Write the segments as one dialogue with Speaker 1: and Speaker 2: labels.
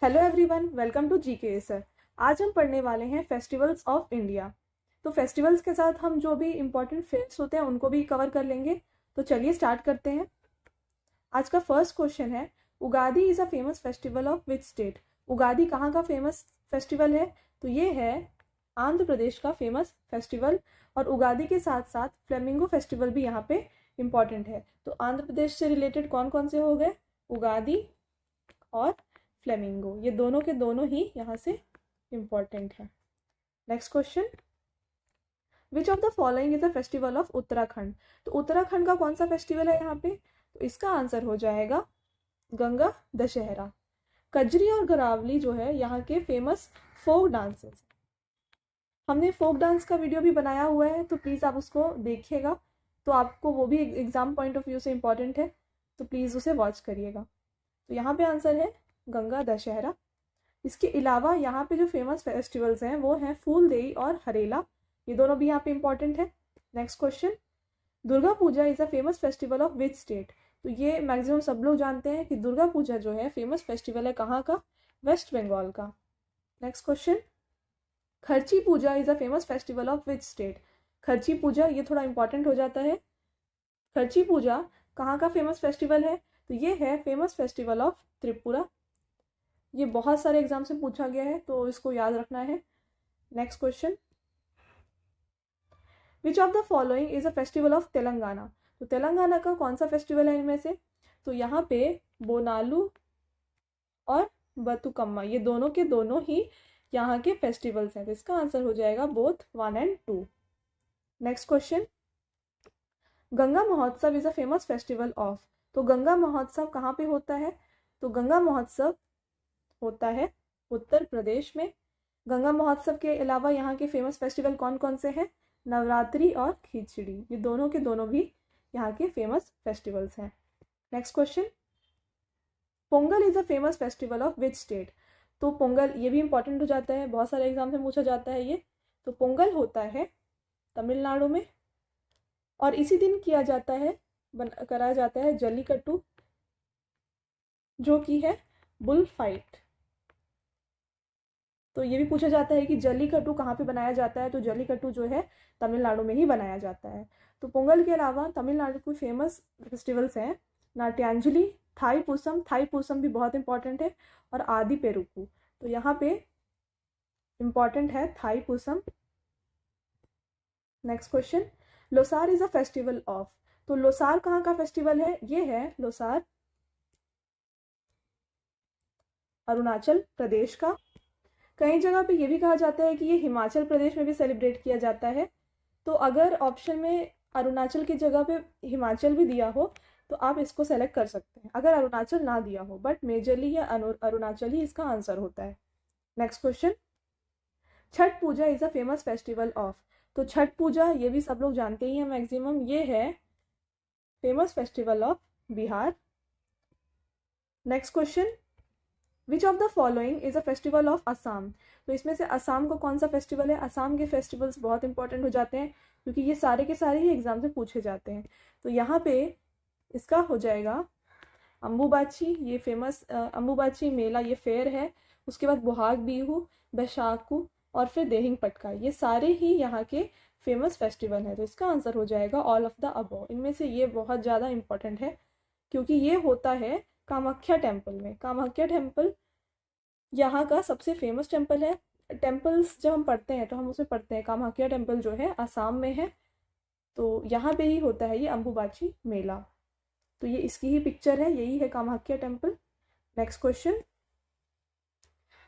Speaker 1: Hello everyone, welcome to GK sir. आज हम पढ़ने वाले हैं फेस्टिवल्स ऑफ इंडिया। तो फेस्टिवल्स के साथ हम जो भी इम्पोर्टेंट फेयर्स होते हैं उनको भी कवर कर लेंगे। तो चलिए स्टार्ट करते हैं। आज का फर्स्ट क्वेश्चन है, Ugadi is a famous festival of which state. Ugadi कहाँ का फेमस फेस्टिवल है? तो ये है आंध्र प्रदेश का फेमस फेस्टिवल। और उगादी के साथ साथ फ्लेमिंगो फेस्टिवल भी यहाँ पे इम्पॉर्टेंट है। तो आंध्र प्रदेश से रिलेटेड कौन कौन से हो गए? उगादी और फ्लेमिंगो, ये दोनों के दोनों ही यहाँ से इम्पॉर्टेंट है। Next question, which of the following is a festival of Uttarakhand. तो उत्तराखंड का कौन सा फेस्टिवल है यहाँ पे? तो इसका आंसर हो जाएगा गंगा दशहरा। कजरी और गरावली जो है यहाँ के फेमस फोक डांसेस। हमने फोक डांस का वीडियो भी बनाया हुआ है, तो प्लीज़ आप उसको देखिएगा। तो आपको वो भी एग्जाम पॉइंट ऑफ व्यू से इम्पॉर्टेंट है, तो प्लीज़ उसे वॉच करिएगा। तो यहाँ पे आंसर है गंगा दशहरा। इसके अलावा यहाँ पे जो फेमस फेस्टिवल्स हैं वो हैं फूलदेई और हरेला, ये दोनों भी यहाँ पे इम्पॉर्टेंट है। Next question, Durga Puja is a famous festival of which state. तो ये मैक्सिमम सब लोग जानते हैं कि दुर्गा पूजा जो है फेमस फेस्टिवल है कहाँ का? वेस्ट बंगाल का। Next question, Kharchi Puja is a famous festival of which state. Kharchi Puja ये थोड़ा इंपॉर्टेंट हो जाता है। खर्ची पूजा कहाँ का फेमस फेस्टिवल है? तो ये है फेमस फेस्टिवल ऑफ त्रिपुरा। ये बहुत सारे एग्जाम से पूछा गया है, तो इसको याद रखना है। Next question, which of the following is a festival of Telangana. तो तेलंगाना का कौन सा फेस्टिवल है इनमें से? तो यहाँ पे बोनालू और बतुकम्मा, ये दोनों के दोनों ही यहाँ के फेस्टिवल्स हैं। तो इसका आंसर हो जाएगा both 1 and 2। Next question, Ganga Mahotsav is a famous festival of. तो गंगा महोत्सव कहाँ पे होता है? तो गंगा महोत्सव होता है उत्तर प्रदेश में। गंगा महोत्सव के अलावा यहाँ के फेमस फेस्टिवल कौन कौन से हैं? नवरात्रि और खिचड़ी, ये दोनों के दोनों भी यहाँ के फेमस फेस्टिवल्स हैं। Next question, Pongal is a famous festival of which state. तो पोंगल ये भी इंपॉर्टेंट हो जाता है, बहुत सारे एग्जाम में पूछा जाता है ये। तो पोंगल होता है तमिलनाडु में, और इसी दिन किया जाता है कराया जाता है जल्लीकट्टू, जो कि है बुल फाइट। तो ये भी पूछा जाता है कि जल्लीकट्टू कहाँ पे बनाया जाता है। तो जल्लीकट्टू जो है तमिलनाडु में ही बनाया जाता है। तो पोंगल के अलावा तमिलनाडु के फेमस फेस्टिवल्स हैं नाट्यांजलि, थाई पूसम भी बहुत इंपॉर्टेंट है, और आदि पेरुकू। तो यहाँ पे इंपॉर्टेंट है Thai Pusam. Next question, Losar is a festival of. तो लोसार कहाँ का फेस्टिवल है? ये है लोसार अरुणाचल प्रदेश का। कई जगह पे ये भी कहा जाता है कि ये हिमाचल प्रदेश में भी सेलिब्रेट किया जाता है। तो अगर ऑप्शन में अरुणाचल की जगह पे हिमाचल भी दिया हो तो आप इसको सेलेक्ट कर सकते हैं, अगर अरुणाचल ना दिया हो, बट मेजरली ये अरुणाचल ही इसका आंसर होता है। Next question, Chhath Puja is a famous festival of. तो छठ पूजा ये भी सब लोग जानते ही हैं मैक्सिमम, ये है famous festival of Bihar. Next question, which of the following is a festival of Assam. तो इसमें से असम को कौन सा फेस्टिवल है? असम के फेस्टिवल्स बहुत इंपॉर्टेंट हो जाते हैं, क्योंकि ये सारे के सारे ही एग्जाम से पूछे जाते हैं। तो यहाँ पे इसका हो जाएगा अम्बुबाची, ये फेमस अम्बुबाची मेला, ये फेयर है। उसके बाद बोहाग बीहू, बैसाखू और फिर देहिंग पटका, ये सारे ही यहाँ के फेमस फेस्टिवल हैं। तो इसका आंसर हो जाएगा ऑल ऑफ द अबव। इनमें से ये बहुत ज़्यादा इंपॉर्टेंट है, क्योंकि ये होता है कामाख्या टेम्पल में। कामाख्या टेम्पल यहाँ का सबसे फेमस टेम्पल है। टेम्पल्स जब हम पढ़ते हैं तो हम उसे पढ़ते हैं, कामाख्या टेम्पल जो है असम में है, तो यहाँ पे ही होता है ये अम्बुबाची मेला। तो ये इसकी ही पिक्चर है, यही है Kamakhya temple. Next question,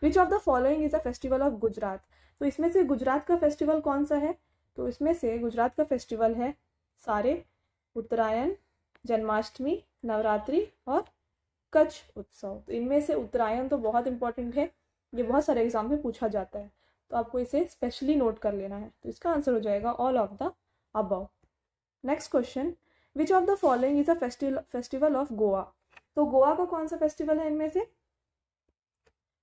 Speaker 1: which of the following is a festival of Gujarat. तो इसमें से गुजरात का फेस्टिवल कौन सा है? तो इसमें से गुजरात का फेस्टिवल है सारे, उत्तरायण, जन्माष्टमी, नवरात्रि और कच्छ उत्सव। तो इनमें से उत्तरायण तो बहुत इंपॉर्टेंट है, ये बहुत सारे एग्जाम में पूछा जाता है, तो आपको इसे स्पेशली नोट कर लेना है। तो इसका आंसर हो जाएगा all of the above. Next question, which of the following is a festival of Goa. तो गोवा का कौन सा फेस्टिवल है इनमें से?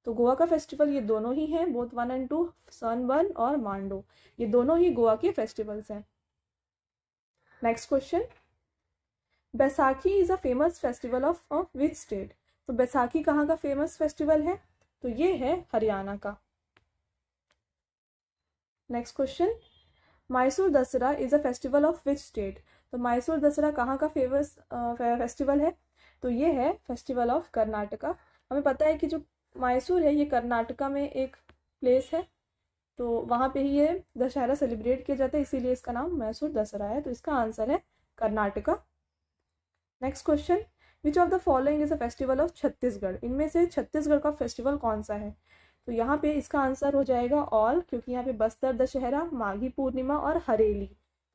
Speaker 1: तो गोवा का फेस्टिवल ये दोनों ही हैं, बोथ 1 and 2, सनबर्न और मांडो, ये दोनों ही गोवा के फेस्टिवल्स हैं। Next question, Baisakhi is a famous festival of which state. तो बैसाखी कहाँ का फेमस फेस्टिवल है? तो ये है हरियाणा का। Next question, Mysore Dasara is a festival of which state? तो मैसूर दसरा कहाँ का फेमस फेस्टिवल है? तो ये है फेस्टिवल ऑफ कर्नाटका। हमें पता है कि जो मैसूर है ये कर्नाटका में एक प्लेस है, तो वहाँ पे ही ये दशहरा सेलिब्रेट किया जाता है, इसीलिए इसका नाम मैसूर दसरा है। तो इसका आंसर है Karnataka. Next question, which of the following is a festival of Chhattisgarh? इनमें से छत्तीसगढ़ का फेस्टिवल कौन सा है? तो यहाँ पे इसका आंसर हो जाएगा ऑल, क्योंकि यहाँ पे बस्तर दशहरा, माघी पूर्णिमा और हरेली,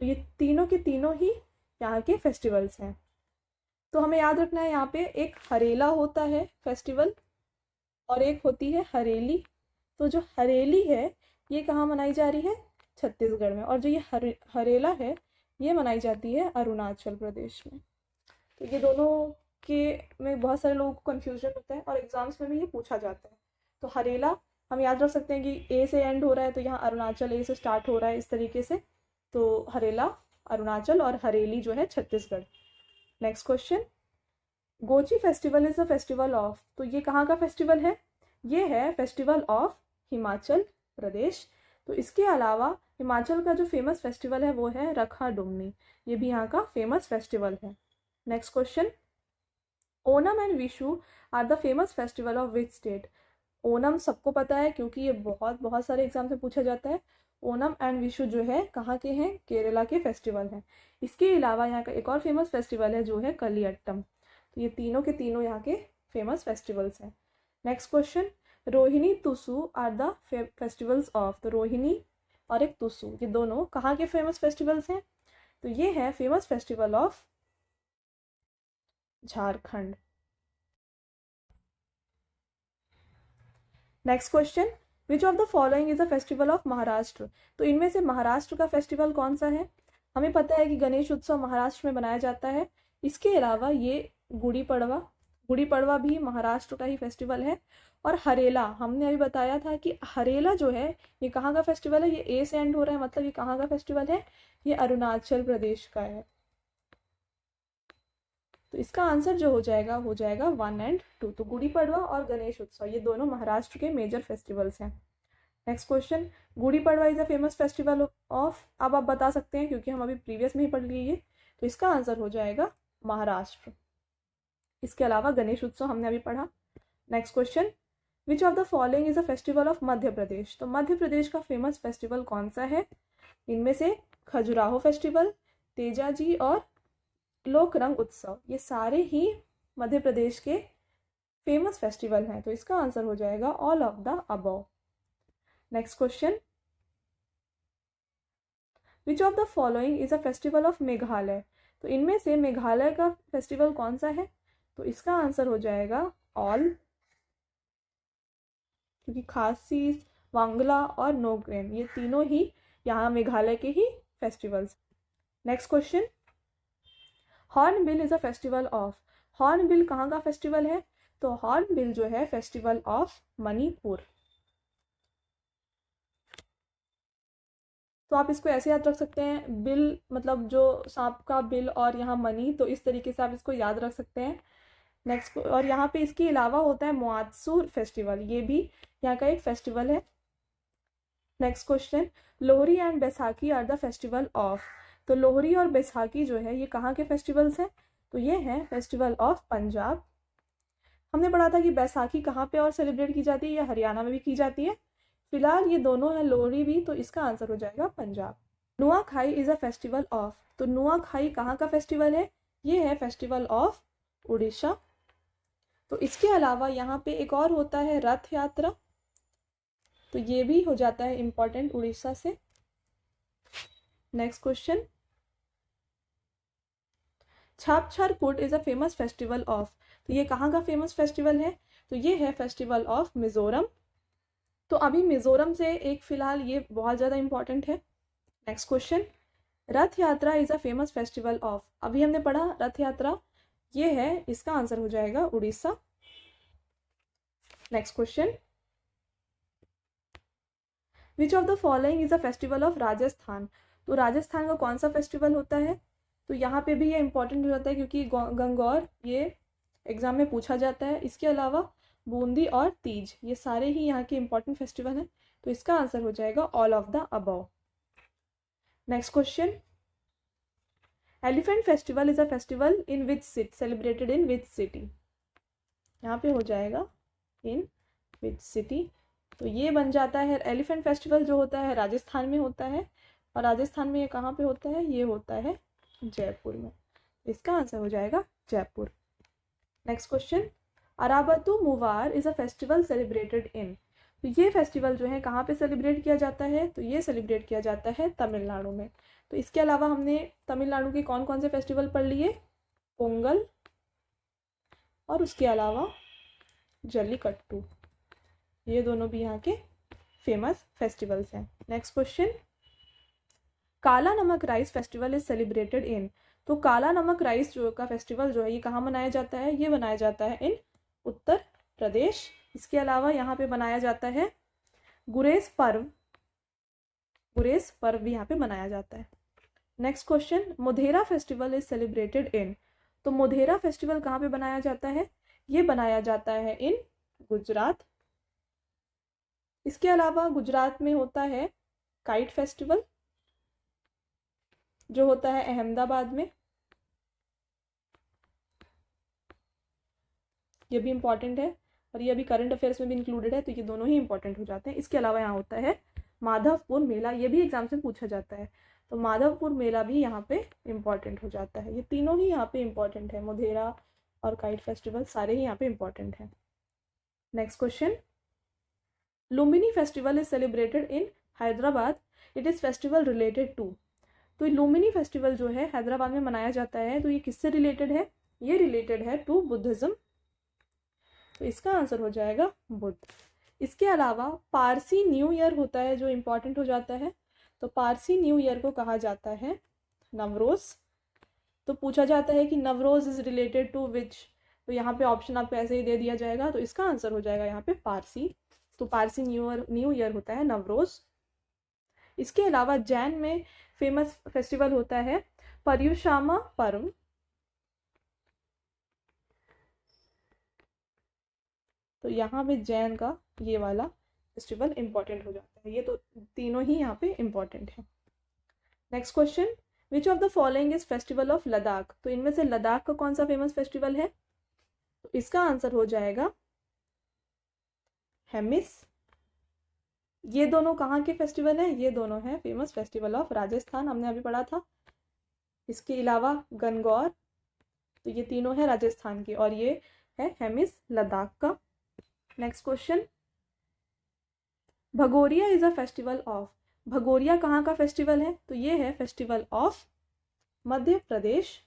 Speaker 1: तो ये तीनों के तीनों ही यहाँ के फेस्टिवल्स हैं। तो हमें याद रखना है यहाँ पे एक हरेला होता है फेस्टिवल और एक होती है हरेली। तो जो हरेली है ये कहाँ मनाई जा रही है? छत्तीसगढ़ में। और जो ये हरेला है ये मनाई जाती है अरुणाचल प्रदेश में। तो ये दोनों के में बहुत सारे लोगों को कन्फ्यूजन होता है और एग्जाम्स में भी ये पूछा जाता है। तो हरेला हम याद रख सकते हैं कि ए से एंड हो रहा है, तो यहाँ अरुणाचल ए से स्टार्ट हो रहा है, इस तरीके से। तो हरेला अरुणाचल और हरेली जो है Chhattisgarh. Next question, Gochi festival is a festival of? तो ये कहाँ का फेस्टिवल है? ये है फेस्टिवल ऑफ हिमाचल प्रदेश। तो इसके अलावा हिमाचल का जो फेमस फेस्टिवल है वो है रखा डुमनी, ये भी यहाँ का फेमस फेस्टिवल है। Next question, Onam and Vishu are the famous festival of which state? Onam सबको पता है क्योंकि ये बहुत सारे एग्जाम से पूछा जाता है। ओनम एंड विशु जो है कहाँ के हैं? केरला के फेस्टिवल हैं। इसके अलावा यहाँ का एक और फेमस फेस्टिवल है जो है कलियट्टम। तो ये तीनों के तीनों यहाँ के फेमस फेस्टिवल्स हैं। नेक्स्ट क्वेश्चन, रोहिणी तुसु आर द फेस्टिवल्स ऑफ? तो रोहिणी और एक तुसु ये दोनों कहाँ के फेमस फेस्टिवल्स हैं? तो ये है famous festival of Jharkhand. Next question, which of the following is a festival of Maharashtra? तो इनमें से महाराष्ट्र का फेस्टिवल कौन सा है? हमें पता है कि गणेश उत्सव महाराष्ट्र में मनाया जाता है। इसके अलावा ये गुड़ी पड़वा भी महाराष्ट्र का ही फेस्टिवल है। और हरेला हमने अभी बताया था कि हरेला जो है ये कहाँ का फेस्टिवल है? ये ए से एंड हो रहा है, मतलब ये कहाँ का फेस्टिवल है? ये अरुणाचल प्रदेश का है। तो इसका आंसर जो हो जाएगा 1 और 2। तो गुड़ी पड़वा और गणेश उत्सव ये दोनों महाराष्ट्र के मेजर फेस्टिवल्स हैं। Next question, Gudi Padwa is a famous festival of? अब आप बता सकते हैं क्योंकि हम अभी प्रीवियस में ही पढ़ लिए। तो इसका आंसर हो जाएगा महाराष्ट्र। इसके अलावा गणेश उत्सव हमने अभी पढ़ा। Next question, which of the following is a festival of Madhya Pradesh? तो मध्य प्रदेश का फेमस फेस्टिवल कौन सा है? इनमें से खजुराहो फेस्टिवल, तेजाजी और लोक रंग उत्सव ये सारे ही मध्य प्रदेश के फेमस फेस्टिवल हैं। तो इसका आंसर हो जाएगा all of the above. Next question, which of the following is a festival of Meghalaya? तो इनमें से मेघालय का फेस्टिवल कौन सा है? तो इसका आंसर हो जाएगा ऑल, क्योंकि खासी, वांगला और नोग्रेन ये तीनों ही यहाँ मेघालय के ही festivals. Next question, hornbill is a festival of? Hornbill कहाँ का फेस्टिवल है? तो हॉर्नबिल जो है फेस्टिवल ऑफ मणिपुर। तो आप इसको ऐसे याद रख सकते हैं, बिल मतलब जो सांप का बिल और यहाँ मनी, तो इस तरीके से आप इसको याद रख सकते हैं। नेक्स्ट, और यहाँ पे इसके अलावा होता है मुआत्सूर फेस्टिवल, ये भी यहाँ का एक फेस्टिवल है। Next question, Lohri and Baisakhi are the festival of? तो लोहरी और बैसाखी जो है ये कहाँ के फेस्टिवल्स हैं? तो ये हैं फेस्टिवल ऑफ पंजाब। हमने पढ़ा था कि बैसाखी कहाँ पे और सेलिब्रेट की जाती है, या हरियाणा में भी की जाती है। फिलहाल ये दोनों है, लोहरी भी, तो इसका आंसर हो जाएगा Punjab. Nuakhai is a festival of? तो नुआखाई कहाँ का फेस्टिवल है? ये है फेस्टिवल ऑफ उड़ीसा। तो इसके अलावा यहाँ पे एक और होता है रथ यात्रा, तो ये भी हो जाता है इंपॉर्टेंट उड़ीसा से। नेक्स्ट क्वेश्चन, छापछार कूट is a famous festival of? तो ये कहाँ का फेमस फेस्टिवल है? तो ये है फेस्टिवल ऑफ मिजोरम। तो अभी मिजोरम से एक फिलहाल ये बहुत ज़्यादा इंपॉर्टेंट है। नेक्स्ट क्वेश्चन, रथ यात्रा is a famous festival of? अभी हमने पढ़ा रथ यात्रा, ये है, इसका आंसर हो जाएगा Orissa. Next question, which of the following is a festival of Rajasthan? तो राजस्थान का कौन सा फेस्टिवल होता है? तो यहाँ पे भी ये इंपॉर्टेंट हो जाता है क्योंकि गंगौर ये एग्जाम में पूछा जाता है। इसके अलावा बूंदी और तीज, ये सारे ही यहाँ के इंपॉर्टेंट फेस्टिवल हैं। तो इसका आंसर हो जाएगा all of the above. Next question, elephant festival is a festival in which city, celebrated in which city. यहाँ पे हो जाएगा इन विच सिटी। तो ये बन जाता है, एलिफेंट फेस्टिवल जो होता है राजस्थान में होता है, और राजस्थान में ये कहाँ पे होता है, ये होता है जयपुर में। इसका आंसर हो जाएगा जयपुर। नेक्स्ट क्वेश्चन, अराबतु मूवार is a festival celebrated in. तो ये फेस्टिवल जो है कहाँ पे सेलिब्रेट किया जाता है, तो ये सेलिब्रेट किया जाता है तमिलनाडु में। तो इसके अलावा हमने तमिलनाडु के कौन कौन से फेस्टिवल पढ़ लिए, पोंगल और उसके अलावा जल्लीकट्टू, ये दोनों भी यहाँ के फेमस फेस्टिवल्स हैं। नेक्स्ट क्वेश्चन, काला नमक rice festival is celebrated in. तो काला नमक राइस जो का फेस्टिवल जो है ये कहाँ मनाया जाता है, ये मनाया जाता है इन उत्तर प्रदेश। इसके अलावा यहाँ पे बनाया जाता है गुरेज पर्व, गुरेज पर्व भी यहाँ पे मनाया जाता है। Next question, Modhera festival is celebrated in. तो मोधेरा फेस्टिवल कहाँ पे बनाया जाता है, ये बनाया जाता है इन गुजरात। इसके अलावा गुजरात में होता है काइट फेस्टिवल जो होता है अहमदाबाद में, ये भी इंपॉर्टेंट है और ये अभी करंट अफेयर्स में भी इंक्लूडेड है, तो ये दोनों ही इंपॉर्टेंट हो जाते हैं। इसके अलावा यहाँ होता है माधवपुर मेला, ये भी एग्जाम से पूछा जाता है, तो माधवपुर मेला भी यहाँ पे इम्पॉर्टेंट हो जाता है। ये तीनों ही यहाँ पे इम्पॉर्टेंट है, मोधेरा और काइट फेस्टिवल सारे ही यहाँ पे इम्पॉर्टेंट हैं। Next question, Lumbini festival is celebrated in Hyderabad, it is festival related to. तो लुम्बिनी फेस्टिवल जो है हैदराबाद में मनाया जाता है, तो ये किससे रिलेटेड है, ये रिलेटेड है टू बुद्धिज़्म। तो इसका आंसर हो जाएगा बुद्ध। इसके अलावा पारसी न्यू ईयर होता है जो इम्पॉर्टेंट हो जाता है, तो पारसी न्यू ईयर को कहा जाता है नवरोज। तो पूछा जाता है कि नवरोज इज रिलेटेड टू विच, तो यहाँ पे ऑप्शन आपको ऐसे ही दे दिया जाएगा, तो इसका आंसर हो जाएगा यहाँ पे पारसी। तो पारसी न्यू ईयर होता है नवरोज। इसके अलावा जैन में फेमस फेस्टिवल होता है पर्युषामा पर्व। तो यहाँ पे जैन का ये वाला फेस्टिवल इंपॉर्टेंट हो जाता है। ये तो तीनों ही यहाँ पे इंपॉर्टेंट है। Next question, which of the following is festival of Ladakh. तो इनमें से लद्दाख का कौन सा फेमस फेस्टिवल है, तो इसका आंसर हो जाएगा हेमिस। ये दोनों कहाँ के फेस्टिवल हैं, ये दोनों हैं फेमस फेस्टिवल ऑफ राजस्थान, हमने अभी पढ़ा था। इसके अलावा गणगौर, तो ये तीनों है राजस्थान के, और ये है हेमिस लद्दाख का। Next question, Bhagoria is a festival of. Bhagoria कहाँ का फेस्टिवल है, तो ये है festival of Madhya Pradesh.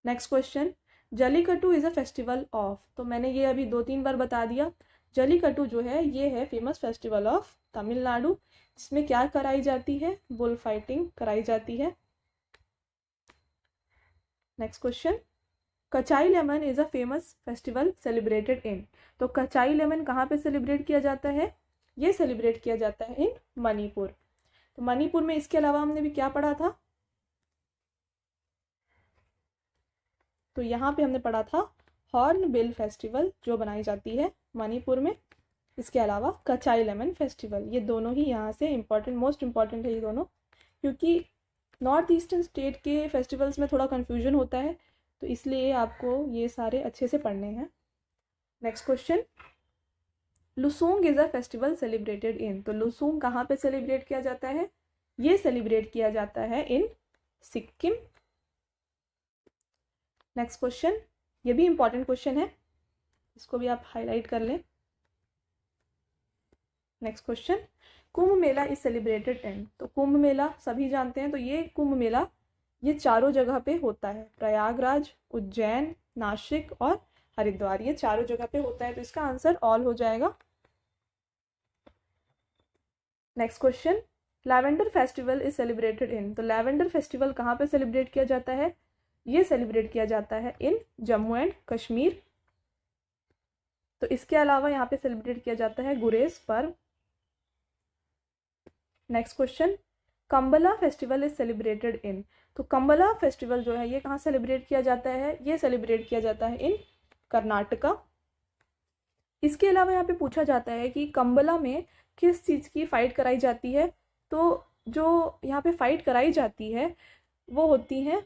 Speaker 1: Next question, jallikattu is a festival of. तो मैंने ये अभी 2-3 बार बता दिया, जल्लीकट्टू जो है ये है फेमस फेस्टिवल ऑफ तमिलनाडु, जिसमें क्या कराई जाती है, बुल फाइटिंग कराई जाती है। Next question, कचाई lemon is a famous festival celebrated in. तो कचाई लेमन कहाँ पे सेलिब्रेट किया जाता है, ये सेलिब्रेट किया जाता है इन मणिपुर। तो मणिपुर में इसके अलावा हमने भी क्या पढ़ा था, तो यहाँ पे हमने पढ़ा था हॉर्नबिल फेस्टिवल जो बनाई जाती है मणिपुर में। इसके अलावा कचाई लेमन फेस्टिवल, ये दोनों ही यहाँ से इम्पॉर्टेंट, मोस्ट इम्पॉर्टेंट है ये दोनों, क्योंकि नॉर्थ ईस्टर्न स्टेट के फेस्टिवल्स में थोड़ा कन्फ्यूजन होता है, तो इसलिए आपको ये सारे अच्छे से पढ़ने हैं। Next question, Losoong is a festival celebrated in. तो लुसूंग कहाँ पे सेलिब्रेट किया जाता है, ये सेलिब्रेट किया जाता है इन सिक्किम। नेक्स्ट क्वेश्चन, ये भी इंपॉर्टेंट क्वेश्चन है, इसको भी आप हाईलाइट कर लें। Next question, Kumbh Mela is celebrated in. तो कुंभ मेला सभी जानते हैं, तो ये कुंभ मेला ये चारों जगह पे होता है, प्रयागराज, उज्जैन, नासिक और हरिद्वार, ये चारों जगह पे होता है, तो इसका आंसर ऑल हो जाएगा। Next question, lavender festival is celebrated in. तो लैवेंडर फेस्टिवल कहाँ पे सेलिब्रेट किया जाता है, ये सेलिब्रेट किया जाता है इन जम्मू एंड कश्मीर। तो इसके अलावा यहाँ पे सेलिब्रेट किया जाता है गुरेज पर्व। Next question, Kambala festival is celebrated in. तो कंबला फेस्टिवल जो है ये कहाँ सेलिब्रेट किया जाता है, ये सेलिब्रेट किया जाता है इन कर्नाटका। इसके अलावा यहाँ पे पूछा जाता है कि कंबला में किस चीज़ की फ़ाइट कराई जाती है। तो जो यहाँ पे फ़ाइट कराई जाती है वो होती हैं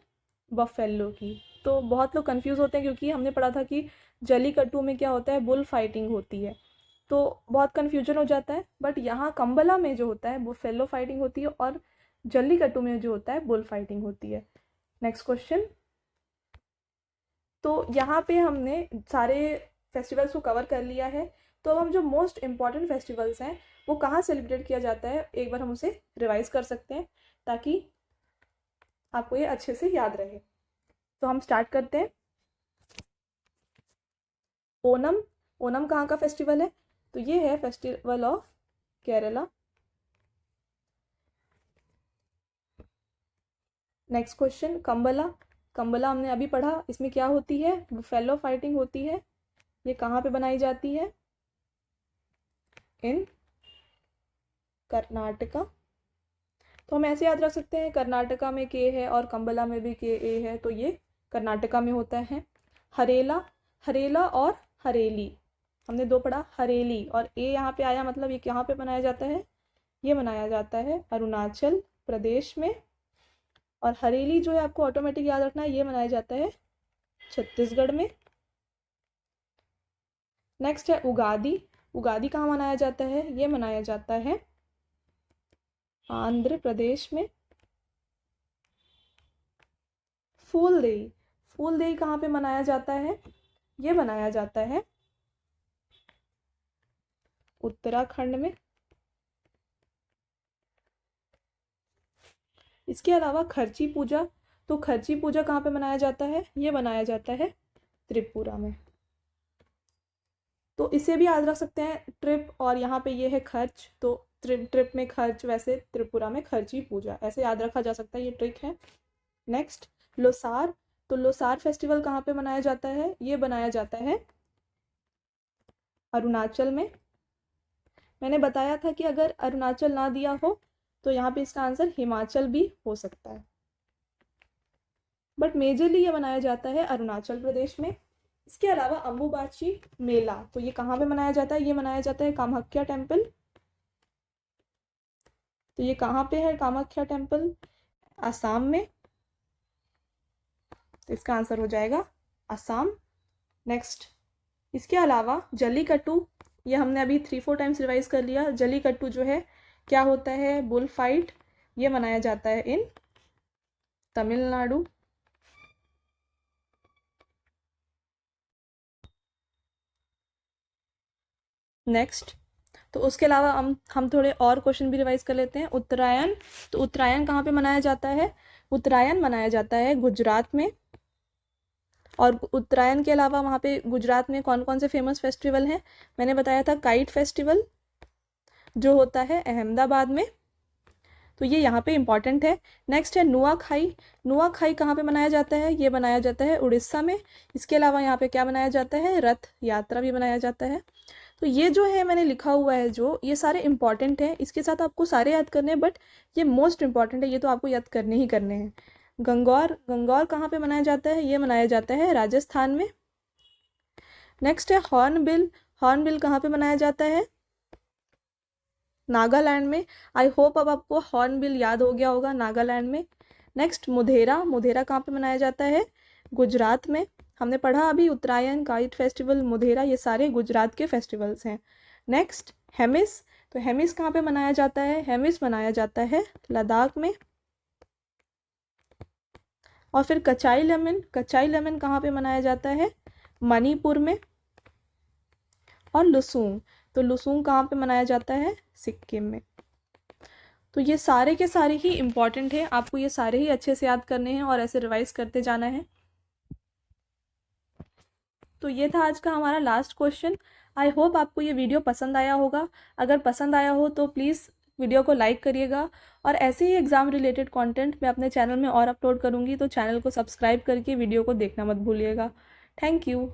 Speaker 1: बफेलो की। तो बहुत लोग कंफ्यूज होते हैं क्योंकि हमने पढ़ा था कि जल्लीकट्टू में क्या होता है, बुल फाइटिंग होती है, तो बहुत कन्फ्यूजन हो जाता है। बट यहाँ कंबला में जो होता है बफेलो फाइटिंग होती है और जल्लीकट्टू में जो होता है बुल फाइटिंग होती है। Next question. तो यहाँ पे हमने सारे फेस्टिवल्स को कवर कर लिया है। तो अब हम जो मोस्ट इम्पॉर्टेंट फेस्टिवल्स हैं वो कहाँ सेलिब्रेट किया जाता है एक बार हम उसे रिवाइज कर सकते हैं ताकि आपको ये अच्छे से याद रहे। तो हम स्टार्ट करते हैं। ओनम। ओनम कहाँ का फेस्टिवल है? तो ये है festival of Kerala. Next question, Kambala. Kambala हमने अभी पढ़ा, इसमें क्या होती है? बुफेलो फाइटिंग होती है। ये कहाँ पे बनाई जाती है? इन कर्नाटका। तो हम ऐसे याद रख सकते हैं, कर्नाटका में के है और कंबला में भी के ए है, तो ये कर्नाटका में होता है। हरेला। हरेला और हरेली हमने दो पढ़ा, हरेली और ए यहाँ पे आया, मतलब ये कहाँ पे मनाया जाता है? ये मनाया जाता है अरुणाचल प्रदेश में। और हरेली जो है आपको ऑटोमेटिक याद रखना है, ये मनाया जाता है छत्तीसगढ़ में। नेक्स्ट है उगादी। उगादी कहाँ मनाया जाता है? ये मनाया जाता है आंध्र प्रदेश में। फूल देई। फूल देई कहाँ पे मनाया जाता है? ये मनाया जाता है उत्तराखंड में। इसके अलावा खर्ची पूजा। तो खर्ची पूजा कहाँ पे मनाया जाता है? ये मनाया जाता है त्रिपुरा में। तो इसे भी याद रख सकते हैं, ट्रिप और यहाँ पे ये है खर्च, तो ट्रिप में खर्च, वैसे त्रिपुरा में खर्ची पूजा, ऐसे याद रखा जा सकता है, ये ट्रिक है। नेक्स्ट लोसार। तो लोसार फेस्टिवल कहाँ पे मनाया जाता है? ये बनाया जाता है अरुणाचल में। मैंने बताया था कि अगर अरुणाचल ना दिया हो तो यहाँ पे इसका आंसर हिमाचल भी हो सकता है, बट मेजरली ये मनाया जाता है अरुणाचल प्रदेश में। इसके अलावा अम्बुबाची मेला, तो ये कहाँ पे मनाया जाता है? ये मनाया जाता है कामाख्या टेम्पल। तो ये कहाँ पे है कामाख्या टेम्पल? असम में। तो इसका आंसर हो जाएगा असम। नेक्स्ट, इसके अलावा जल्लीकट्टू, ये हमने अभी 3-4 टाइम्स रिवाइज कर लिया। जल्लीकट्टू जो है क्या होता है? Bull fight. ये मनाया जाता है इन तमिलनाडु। नेक्स्ट, तो उसके अलावा हम थोड़े और क्वेश्चन भी रिवाइज कर लेते हैं। उत्तरायण। तो उत्तरायण कहाँ पे मनाया जाता है? उत्तरायण मनाया जाता है गुजरात में। और उत्तरायण के अलावा वहाँ पे गुजरात में कौन कौन से फेमस फेस्टिवल हैं? मैंने बताया था काइट फेस्टिवल जो होता है अहमदाबाद में, तो ये यहाँ पे इम्पॉर्टेंट है। नेक्स्ट है नुआखाई। नुआखाई कहाँ पे मनाया जाता है? ये मनाया जाता है उड़ीसा में। इसके अलावा यहाँ पे क्या मनाया जाता है? रथ यात्रा भी मनाया जाता है। तो ये जो है मैंने लिखा हुआ है, जो ये सारे इंपॉर्टेंट हैं, इसके साथ आपको सारे याद करने हैं, बट ये मोस्ट इंपॉर्टेंट है, ये तो आपको याद करने ही करने हैं। गंगौर। गंगौर कहाँ पे मनाया जाता है? ये मनाया जाता है राजस्थान में। नेक्स्ट है हॉर्नबिल। हॉर्नबिल कहाँ पे मनाया जाता है? नागालैंड में। आई होप अब आपको हॉर्नबिल याद हो गया होगा, नागालैंड में। नेक्स्ट मुधेरा। मुधेरा कहाँ पे मनाया जाता है? गुजरात में। हमने पढ़ा अभी उत्तरायण, काइट फेस्टिवल, मुधेरा, ये सारे गुजरात के फेस्टिवल्स हैं। नेक्स्ट हेमिस। तो हेमिस कहाँ पे मनाया जाता है? हेमिस मनाया जाता है लद्दाख में। और फिर कचाई लेमन। कचाई लेमन कहाँ पे मनाया जाता है? मणिपुर में। और लुसूंग। तो लुसूंग कहाँ पे मनाया जाता है? सिक्किम में। तो ये सारे के सारे ही इम्पॉर्टेंट है, आपको ये सारे ही अच्छे से याद करने हैं और ऐसे रिवाइज करते जाना है। तो ये था आज का हमारा लास्ट क्वेश्चन। आई होप आपको ये वीडियो पसंद आया होगा। अगर पसंद आया हो तो प्लीज़ वीडियो को लाइक करिएगा, और ऐसे ही एग्ज़ाम रिलेटेड कंटेंट मैं अपने चैनल में और अपलोड करूँगी, तो चैनल को सब्सक्राइब करके वीडियो को देखना मत भूलिएगा। Thank you.